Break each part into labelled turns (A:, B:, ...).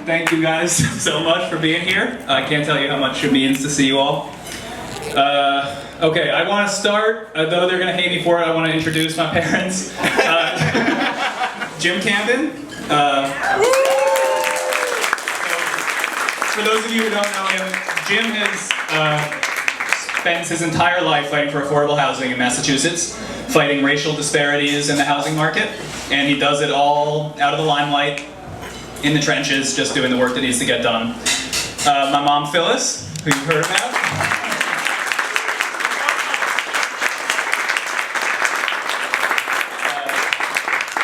A: Thank you guys so much for being here. I can't tell you how much it means to see you all. Okay, I want to start, though they're going to hate me for it, I want to introduce my parents. Ewen-Campen. For those of you who don't know him, Jim has spent his entire life fighting for affordable housing in Massachusetts, fighting racial disparities in the housing market, and he does it all out of the limelight, in the trenches, just doing the work that needs to get done. My mom, Phyllis, who you've heard about.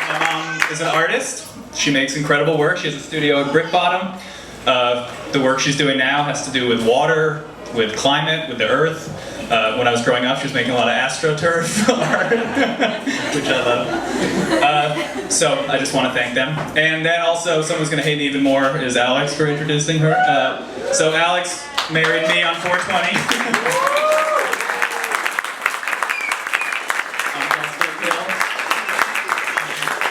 A: My mom is an artist. She makes incredible work. She has a studio at Brick Bottom. The work she's doing now has to do with water, with climate, with the earth. When I was growing up, she was making a lot of AstroTurf art, which I love. So I just want to thank them. And then also, someone's going to hate me even more, is Alex for introducing her. So Alex married me on 420.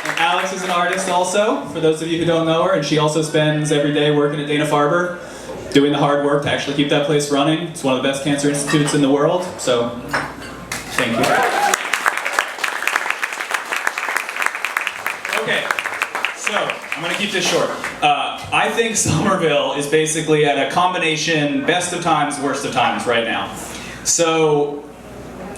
A: And Alex is an artist also, for those of you who don't know her, and she also spends every day working at Dana-Farber, doing the hard work to actually keep that place running. It's one of the best cancer institutes in the world, so thank you. Okay, so I'm going to keep this short. I think Somerville is basically at a combination best of times, worst of times right now. So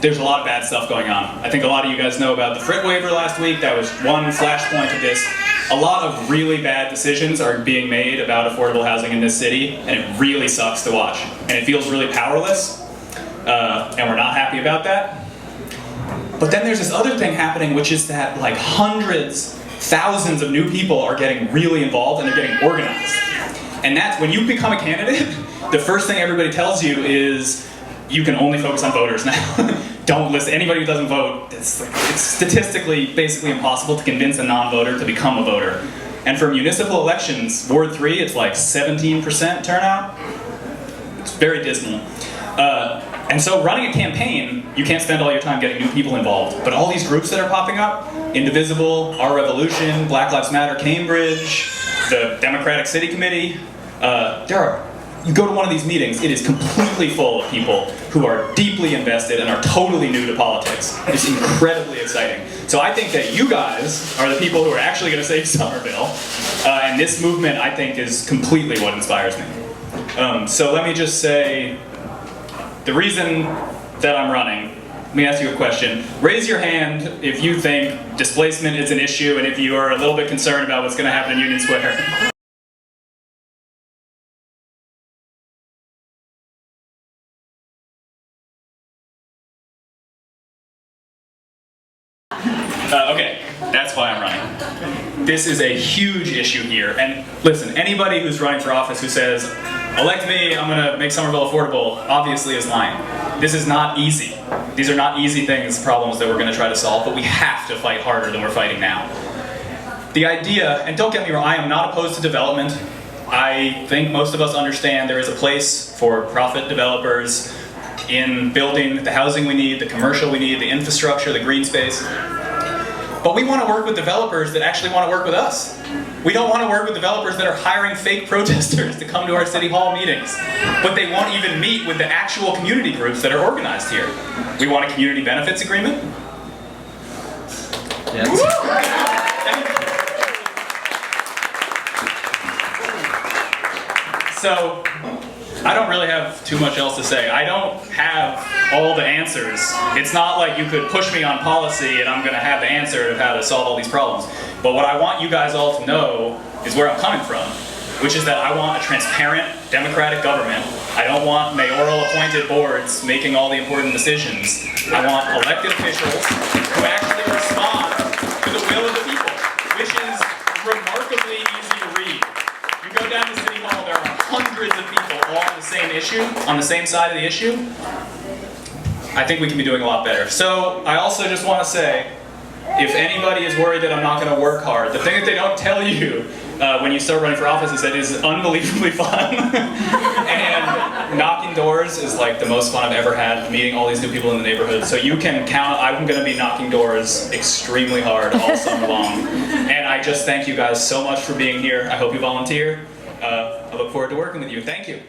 A: there's a lot of bad stuff going on. I think a lot of you guys know about the FRIT waiver last week. That was one flashpoint of this. A lot of really bad decisions are being made about affordable housing in this city, and it really sucks to watch. And it feels really powerless, and we're not happy about that. But then there's this other thing happening, which is that like hundreds, thousands of new people are getting really involved and they're getting organized. And that's when you become a candidate, the first thing everybody tells you is you can only focus on voters now. Don't listen. Anybody who doesn't vote, it's statistically basically impossible to convince a non-voter to become a voter. And for municipal elections, Ward 3, it's like 17% turnout. It's very dismal. And so running a campaign, you can't spend all your time getting new people involved. But all these groups that are popping up, Indivisible, Our Revolution, Black Lives Matter Cambridge, the Democratic City Committee, you go to one of these meetings, it is completely full of people who are deeply invested and are totally new to politics. It's incredibly exciting. So I think that you guys are the people who are actually going to save Somerville. And this movement, I think, is completely what inspires me. So let me just say, the reason that I'm running, let me ask you a question. Raise your hand if you think displacement is an issue and if you are a little bit concerned about what's going to happen in Union Square. Okay, that's why I'm running. This is a huge issue here, and listen, anybody who's running for office who says, elect me, I'm gonna make Somerville affordable, obviously is lying. This is not easy. These are not easy things, problems that we're gonna try to solve, but we have to fight harder than we're fighting now. The idea, and don't get me wrong, I am not opposed to development. I think most of us understand there is a place for profit developers in building the housing we need, the commercial we need, the infrastructure, the green space. But we want to work with developers that actually want to work with us. We don't want to work with developers that are hiring fake protesters to come to our city hall meetings, but they won't even meet with the actual community groups that are organized here. We want a community benefits agreement. Yes. So, I don't really have too much else to say. I don't have all the answers. It's not like you could push me on policy and I'm going to have the answer of how to solve all these problems. But what I want you guys all to know is where I'm coming from, which is that I want a transparent, democratic government. I don't want mayoral appointed boards making all the important decisions. I want elected officials who actually respond to the will of the people, which is remarkably easy to read. You go down to City Hall, there are hundreds of people all on the same issue, on the same side of the issue. I think we can be doing a lot better. So I also just want to say, if anybody is worried that I'm not going to work hard, the thing that they don't tell you when you start running for office is that it is unbelievably fun. And knocking doors is like the most fun I've ever had, meeting all these new people in the neighborhood. So you can count, I'm going to be knocking doors extremely hard all summer long. And I just thank you guys so much for being here. I hope you volunteer. I look forward to working with you. Thank you.